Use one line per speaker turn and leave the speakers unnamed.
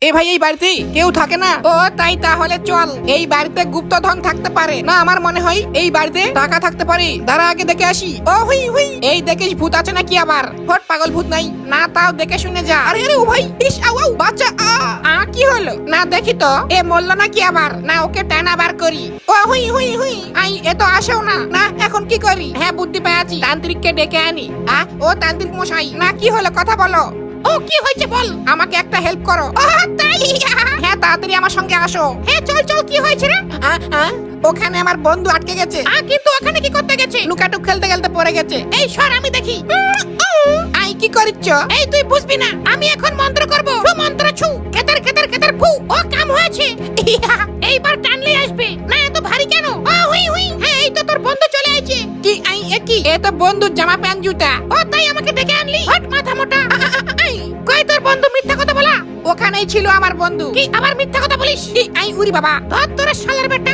এ ভাই এই বাড়িতে কেউ থাকে না? ও তাই, তাহলে চল। এই বাড়িতে গুপ্তধন থাকতে পারে না, আমার মনে হয় এই বাড়িতে টাকা থাকতে পারে। দাঁড়া আগে দেখে আসি। ও হুই হুই, এই দেখিস ভূত আছে নাকি আবার? হট, পাগল ভূত নাই না, তাও দেখে শুনে যা। আরে আরে ও ভাই, ইস আউ আউ, বাচ্চা কি হলো? না দেখি তো, এ মরলো নাকি আবার? না ওকে টানা বার করি। ও হুই হুই হুই, আই এ তো আসেও না। না এখন কি করি? হ্যাঁ বুদ্ধি পেয়েছি, তান্ত্রিককে ডেকে আনি। ও তান্ত্রিক মশাই, না কি হলো কথা বলো। ও কি হয়েছে বল, আমাকে একটা হেল্প করো। তাই? হ্যাঁ তাড়াতাড়ি আমার সঙ্গে আসো। হ্যাঁ চল চল, কি হয়েছে রে? ওখানে আমার বন্ধু আটকে গেছে। কিন্তু ওখানে কি করতে গেছে? লুকাটুক খেলতে খেলতে পড়ে গেছে। এই সর, আমি দেখি। আই কি করিচ্ছ? এই তুই বুঝবি না, আমি এখন মন্ত্র করব। মন্ত্র ছু, খেতার খেতার খেতার ফু। ও কাম হয়েছে। এইবার টানলে আসবে না, এত ভারী কেন? হুই হুই, হ্যাঁ এই তো তোর বন্ধু চলে আইছে। কি আই এ কি? এ তো বন্ধুর জামা প্যান্ট জুতা। ও তাই আমাকে ডেকে আনলি? হট মাথা মোটা। কই তোর বন্ধু মিথ্যা কথা বলা? ওখানেই ছিল আমার বন্ধু। কি আবার মিথ্যা কথা বলিস? আই উরি বাবা, ধর তোর শালার বেটা।